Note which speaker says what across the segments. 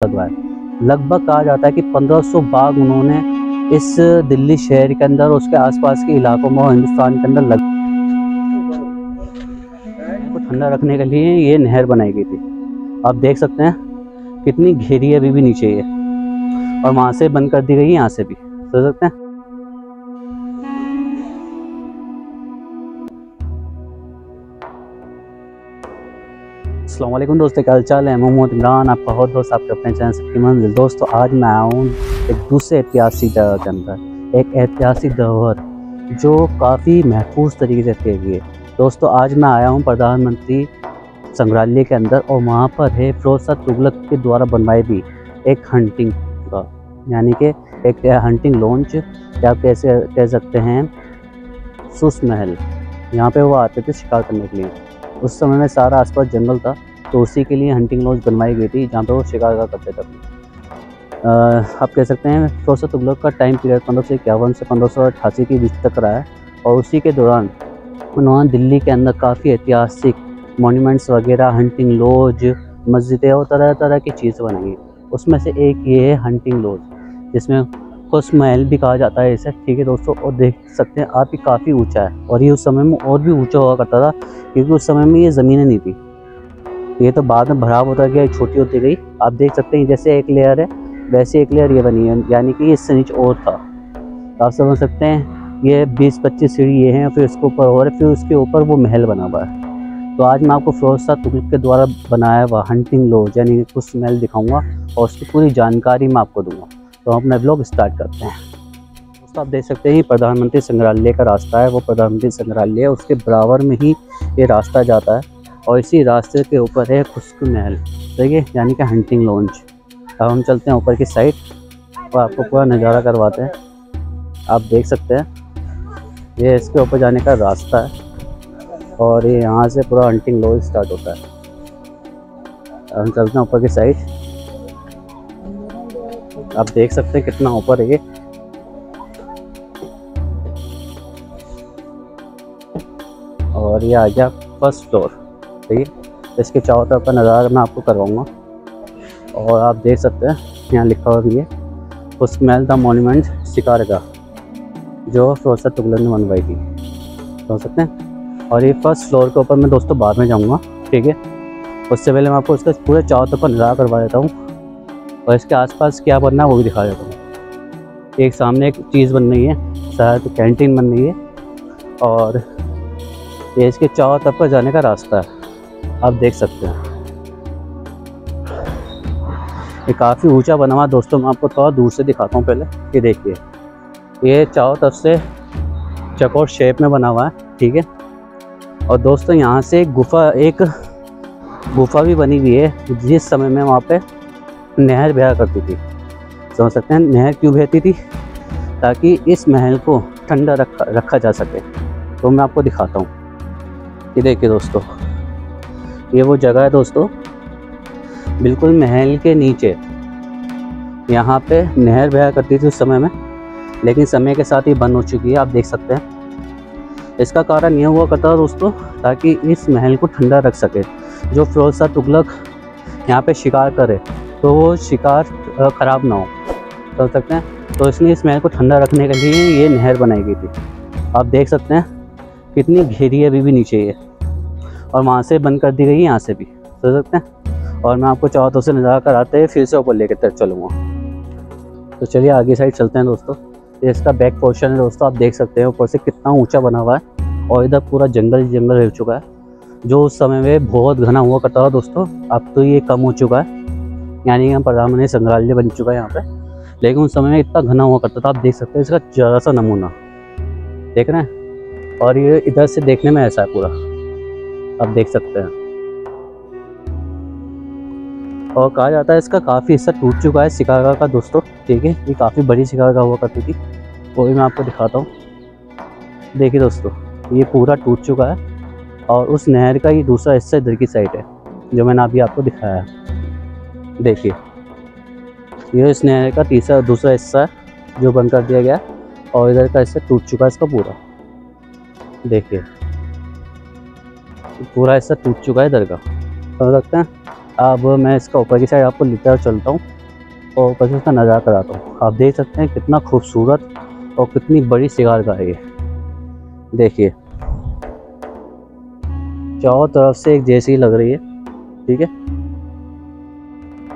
Speaker 1: लगवा है। लगभग कहा जाता है कि 1500 बाग उन्होंने इस दिल्ली शहर के अंदर, उसके आसपास के इलाकों में और हिंदुस्तान के अंदर को ठंडा रखने के लिए ये नहर बनाई गई थी। आप देख सकते हैं कितनी घेरी है अभी भी नीचे ये, और वहाँ से बंद कर दी गई है, यहाँ से भी देख सकते हैं। अस्सलाम वालेकुम दोस्तों, क्या हाल चाल है। मोहम्मद इमरान, आपका बहुत दोस्त, आपके अपने चैनल सबकी मंजिल। दोस्तों आज मैं आया हूँ एक दूसरे ऐतिहासिक जगह के अंदर, एक ऐतिहासिक धरोहर जो काफ़ी महफूज तरीके से रखी हुई है। दोस्तों आज मैं आया हूँ प्रधानमंत्री संग्रहालय के अंदर, और वहाँ पर है फिरोज शाह तुगलक के द्वारा बनवाई भी एक हंटिंग का, यानी कि एक हंटिंग लॉन्च, या कैसे कह सकते हैं सुस महल। यहाँ पे वो आते थे शिकार करने के लिए। उस समय में सारा आसपास जंगल था, तो उसी के लिए हंटिंग लॉन्च बनवाई गई थी, जहाँ पे वो शिकार करते थे। आप कह सकते हैं फिरोज शाह तुगलक का टाइम पीरियड 1551 से 1588 के बीच तक रहा है, और उसी के दौरान उन्होंने दिल्ली के अंदर काफ़ी ऐतिहासिक मॉन्यूमेंट्स वगैरह, हंटिंग लॉज, मस्जिदें और तरह तरह की चीज़ें बनाई। उसमें से एक ये है हंटिंग लॉज, जिसमें खुश महल भी कहा जाता है इसे, ठीक है दोस्तों। और देख सकते हैं आप, ये काफ़ी ऊंचा है, और ये उस समय में और भी ऊंचा हुआ करता था, क्योंकि उस समय में ये ज़मीनें नहीं थी। ये तो बाद में भराव होता गया, छोटी होती गई। आप देख सकते हैं जैसे एक लेयर है वैसे एक लेयर ये बनी है, यानी कि इससे नीचे और था। आप समझ सकते हैं ये 20-25 सीढ़ी ये हैं, फिर इसके ऊपर और फिर उसके ऊपर वो महल बना हुआ है। तो आज मैं आपको फिरोज शाह तुगलक के द्वारा बनाया हुआ हंटिंग लॉज यानी कुछ महल दिखाऊंगा, और उसकी पूरी जानकारी मैं आपको दूंगा। तो हम अपना व्लॉग स्टार्ट करते हैं। दोस्तों आप देख सकते हैं ये प्रधानमंत्री संग्रहालय का रास्ता है, वो प्रधानमंत्री संग्रहालय है, उसके बराबर में ही ये रास्ता जाता है, और इसी रास्ते के ऊपर है खुश्क महल, ठीक है, यानी कि हंटिंग लॉन्च। अब हम चलते हैं ऊपर की साइड और आपको पूरा नज़ारा करवाते हैं। आप देख सकते हैं ये इसके ऊपर जाने का रास्ता है, और ये यहाँ से पूरा हंटिंग लॉज स्टार्ट होता है। हम चलते हैं ऊपर की साइड। आप देख सकते हैं कितना ऊपर है ये, और ये आ गया फर्स्ट फ्लोर, ठीक है। इसके चारों तरफ का नज़ारा मैं आपको करवाऊंगा, और आप देख सकते हैं यहाँ लिखा हुआ भी है खुश्क महल द मॉन्यूमेंट शिकार का, जो फिरोज शाह तुगलक ने बनवाई थी, समझ सकते हैं। और ये फर्स्ट फ्लोर के ऊपर मैं दोस्तों बाद में जाऊँगा, ठीक है। उससे पहले मैं आपको इसका पूरे चारों तरफ का नज़ारा करवा देता हूँ, और इसके आसपास क्या बनना है वो भी दिखा देता हूँ। एक सामने एक चीज़ बन रही है, शायद कैंटीन बन रही है, और ये इसके चारों तरफ पर जाने का रास्ता है। आप देख सकते हैं ये काफ़ी ऊंचा बना हुआ। दोस्तों मैं आपको थोड़ा दूर से दिखाता हूँ पहले। ये देखिए ये चारों तरफ से चौकोर शेप में बना हुआ है, ठीक है। और दोस्तों यहाँ से एक गुफा भी बनी हुई है, जिस समय में वहाँ पे नहर बहा करती थी। समझ सकते हैं नहर क्यों बहती थी, ताकि इस महल को ठंडा रखा जा सके। तो मैं आपको दिखाता हूँ। ये देखिए दोस्तों, ये वो जगह है दोस्तों, बिल्कुल महल के नीचे। यहाँ पे नहर बहा करती थी उस समय में, लेकिन समय के साथ ही बंद हो चुकी है। आप देख सकते हैं इसका कारण यह हुआ करता था दोस्तों, ताकि इस महल को ठंडा रख सके। जो फिरोज शाह तुगलक यहाँ पे शिकार करे तो वो शिकार ख़राब ना हो, समझ सकते हैं। तो इसलिए इस महल को ठंडा रखने के लिए ये नहर बनाई गई थी। आप देख सकते हैं कितनी घेरी है अभी भी नीचे ये, और वहाँ से बंद कर दी गई है, यहाँ से भी समझ सकते हैं। और मैं आपको चारों तरफ से नज़ारा कराते हैं, फिर से ऊपर लेकर तक चलूँगा। तो चलिए आगे साइड चलते हैं दोस्तों। ये इसका बैक पोर्शन है दोस्तों, आप देख सकते हैं ऊपर से कितना ऊंचा बना हुआ है, और इधर पूरा जंगल जंगल रह चुका है, जो उस समय में बहुत घना हुआ करता था दोस्तों। अब तो ये कम हो चुका है, यानी कि प्रधानमंत्री संग्रहालय बन चुका है यहाँ पे, लेकिन उस समय में इतना घना हुआ करता था। आप देख सकते हैं इसका ज़रा सा नमूना देख रहे हैं, और ये इधर से देखने में ऐसा है पूरा, आप देख सकते हैं। और कहा जाता है इसका काफ़ी हिस्सा टूट चुका है शिकार का दोस्तों, ठीक है। ये काफ़ी बड़ी शिकार हुआ करती थी, वो भी मैं आपको दिखाता हूँ। देखिए दोस्तों ये पूरा टूट चुका है, और उस नहर का ये दूसरा हिस्सा इधर की साइड है, जो मैंने अभी आपको दिखाया है। देखिए ये इस नहर का दूसरा हिस्सा है, जो बंद कर दिया गया, और इधर का हिस्सा टूट चुका है इसका पूरा। देखिए पूरा हिस्सा टूट चुका है इधर का, समझ सकते हैं। अब मैं इसका ऊपर की साइड आपको लेकर चलता हूँ और ऊपर से इसका नज़ारा कराता हूँ। आप देख सकते हैं कितना खूबसूरत और कितनी बड़ी शिकारगाह है ये। देखिए चारों तरफ से एक जैसी लग रही है, ठीक है,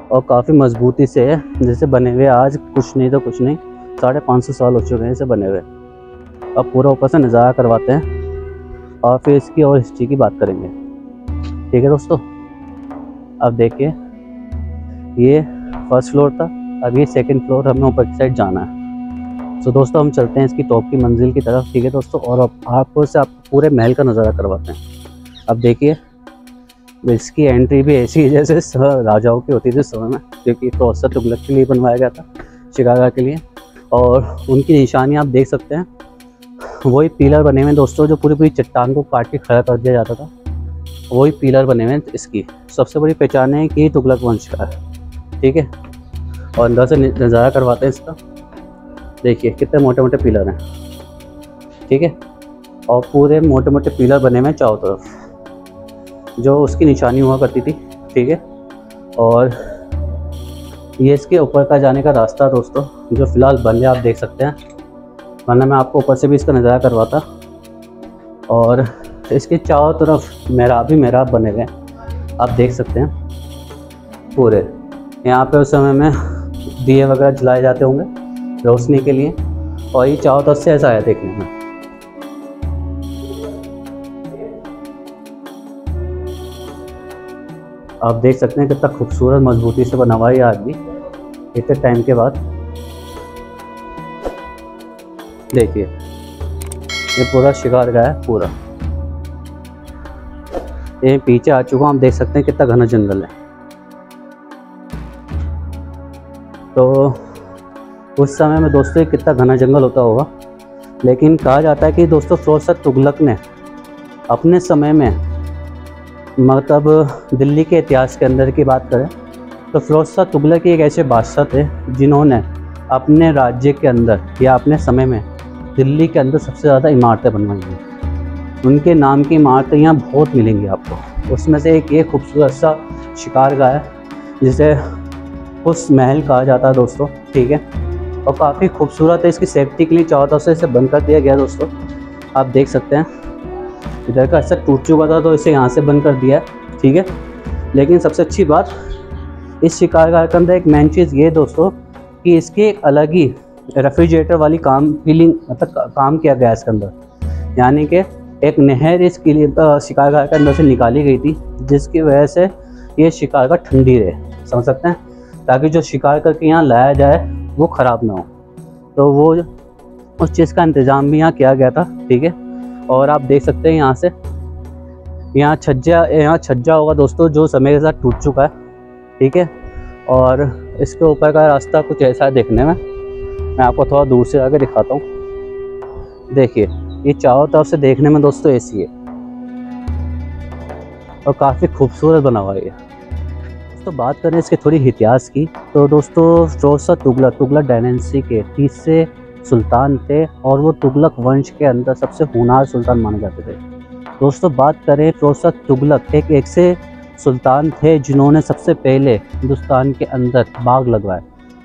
Speaker 1: और काफ़ी मजबूती से है, जैसे बने हुए आज कुछ नहीं तो कुछ नहीं 550 साल हो चुके हैं इसे बने हुए। अब पूरा ऊपर से नज़ारा करवाते हैं और फिर इसकी और हिस्ट्री की बात करेंगे, ठीक है दोस्तों। अब देखिए ये फर्स्ट फ्लोर था, अब ये सेकंड फ्लोर, हमें ऊपर की साइड जाना है। तो दोस्तों हम चलते हैं इसकी टॉप की मंजिल की तरफ, ठीक है दोस्तों, और अब आपको पूरे महल का नज़ारा करवाते हैं। अब देखिए इसकी एंट्री भी ऐसी है जैसे राजाओं की होती थी समय में, क्योंकि फिरोज तुगलक के लिए बनवाया गया था, शिकारगाह के लिए। और उनकी निशानी आप देख सकते हैं, वही पिलर बने हुए दोस्तों, जो पूरी चट्टान को काट के खड़ा कर दिया जाता था, वही पिलर बने हुए हैं। इसकी सबसे बड़ी पहचान है कि तुगलक वंश का है, ठीक है। और अंदर से नज़ारा करवाते हैं इसका। देखिए कितने मोटे मोटे पिलर हैं, ठीक है, और पूरे मोटे मोटे पिलर बने हुए हैं चारों तरफ, जो उसकी निशानी हुआ करती थी, ठीक है। और ये इसके ऊपर का जाने का रास्ता दोस्तों, जो फ़िलहाल बंद है, आप देख सकते हैं, वरना मैं आपको ऊपर से भी इसका नज़ारा करवाता। और इसके चारों तरफ मेहराब ही मेहराब बने हुए हैं, आप देख सकते हैं पूरे। यहाँ पे उस समय में दिए वगैरह जलाए जाते होंगे रोशनी के लिए, और ये चारों तरफ से ऐसा है देखने में। आप देख सकते हैं कितना खूबसूरत मजबूती से बना हुआ है आज भी इतने टाइम के बाद। देखिए ये पूरा शिकारगाह है पूरा, ये पीछे आ चुका हूँ, आप देख सकते हैं कितना घना जंगल है। तो उस समय में दोस्तों कितना घना जंगल होता होगा, लेकिन कहा जाता है कि दोस्तों फिरोज तुगलक ने अपने समय में, मतलब दिल्ली के इतिहास के अंदर की बात करें तो फिरोज तुगलक एक ऐसे बादशाह थे जिन्होंने अपने राज्य के अंदर या अपने समय में दिल्ली के अंदर सबसे ज़्यादा इमारतें बनवाई हैं। उनके नाम की इमारतें यहाँ बहुत मिलेंगी आपको। उसमें से एक ये खूबसूरत सा शिकारगाह है जिसे उस महल कहा जाता है दोस्तों, ठीक है, और काफ़ी खूबसूरत है। इसकी सेफ्टी के लिए चारों तरफ से इसे बंद कर दिया गया दोस्तों, आप देख सकते हैं। इधर का हिस्सा टूट चुका था तो इसे यहाँ से बंद कर दिया है, ठीक है। लेकिन सबसे अच्छी बात इस शिकारगाह के अंदर एक मेन चीज़ ये दोस्तों कि इसकी एक अलग ही रेफ्रिजरेटर वाली मतलब काम किया गया इसके अंदर, यानी कि एक नहर इस शिकारगाह के अंदर से निकाली गई थी, जिसकी वजह से ये शिकारगाह ठंडी रहे, समझ सकते हैं, ताकि जो शिकार करके यहाँ लाया जाए वो ख़राब ना हो। तो वो उस चीज़ का इंतज़ाम भी यहाँ किया गया था, ठीक है। और आप देख सकते हैं यहाँ से यहाँ छज्जा होगा दोस्तों, जो समय के साथ टूट चुका है, ठीक है। और इसके ऊपर का रास्ता कुछ ऐसा है देखने में, मैं आपको थोड़ा दूर से आके दिखाता हूँ। देखिए ये चारों तरफ से देखने में दोस्तों ऐसी है और काफ़ी खूबसूरत बना हुआ है। दोस्तों बात करें इसके थोड़ी इतिहास की तो दोस्तों फिरोज तुगलक डायनेस्टी के 30 सुल्तान थे और वो तुगलक वंश के अंदर सबसे होनहार सुल्तान माने जाते थे। दोस्तों बात करें फिरोज तुगलक एक ऐसे सुल्तान थे जिन्होंने सबसे पहले हिंदुस्तान के अंदर बाग लगवाए।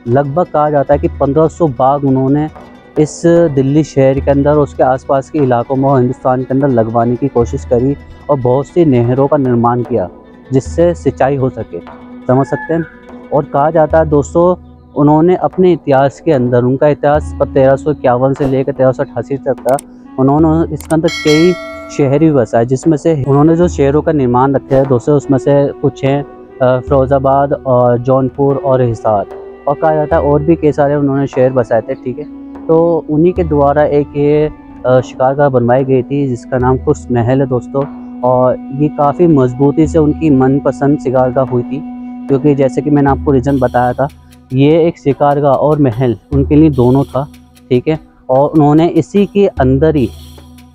Speaker 1: लगभग कहा जाता है कि 1500 बाग उन्होंने इस दिल्ली शहर के अंदर उसके आसपास के इलाकों में और हिंदुस्तान के अंदर लगवाने की कोशिश करी और बहुत सी नहरों का निर्माण किया जिससे सिंचाई हो सके, समझ सकते हैं। और कहा जाता है दोस्तों उन्होंने अपने इतिहास के अंदर, उनका इतिहास 1351 से लेकर 1388 तक था, उन्होंने इसके अंदर कई शहर भी बसाए, जिसमें से उन्होंने जो शहरों का निर्माण रखा है दोस्तों उसमें से कुछ हैं फिरोज़ाबाद और जौनपुर और हिसार, और कहा जाता है और भी कई सारे उन्होंने शहर बसाए थे, ठीक है। तो उन्हीं के द्वारा एक ये शिकारगाह बनवाई गई थी जिसका नाम कुछ महल है दोस्तों, और ये काफ़ी मजबूती से उनकी मनपसंद शिकारगाह हुई थी, क्योंकि जैसे कि मैंने आपको रीज़न बताया था, ये एक शिकारगाह और महल उनके लिए दोनों था, ठीक है। और उन्होंने इसी के अंदर ही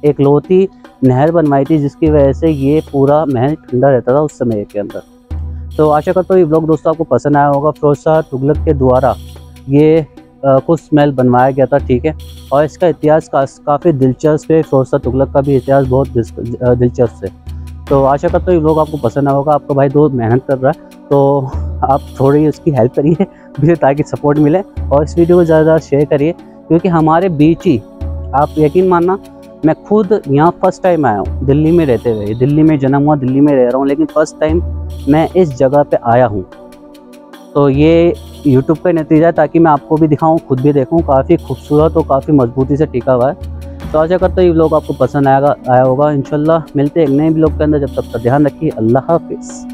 Speaker 1: एक लौती नहर बनवाई थी जिसकी वजह से ये पूरा महल ठंडा रहता था उस समय के अंदर। तो आशा करता हूँ ये ब्लॉग दोस्तों आपको पसंद आया होगा। फिरोज तुगलक के द्वारा ये कुछ महल बनवाया गया था, ठीक है। और इसका इतिहास काफ़ी दिलचस्प है, फिरोज तुगलक का भी इतिहास बहुत दिलचस्प है। तो आशा करता हूँ ये ब्लॉग आपको पसंद आया होगा। आपका भाई दोस्त मेहनत कर रहा है तो आप थोड़ी उसकी हेल्प करिए मुझे, ताकि सपोर्ट मिले, और इस वीडियो को ज़्यादा शेयर करिए, क्योंकि हमारे बीच ही, आप यकीन मानना, मैं खुद यहाँ फर्स्ट टाइम आया हूँ दिल्ली में रहते हुए। दिल्ली में जन्म हुआ, दिल्ली में रह रहा हूँ, लेकिन फ़र्स्ट टाइम मैं इस जगह पे आया हूँ। तो ये यूट्यूब का नतीजा है, ताकि मैं आपको भी दिखाऊं, खुद भी देखूं। काफ़ी खूबसूरत और काफ़ी मजबूती से टिका हुआ है। तो आशा करता हूँ ये व्लॉग आपको पसंद आया होगा। इंशाल्लाह मिलते हैं एक नए व्लॉग के अंदर। जब तक का ध्यान रखिए। अल्लाह हाफिज़।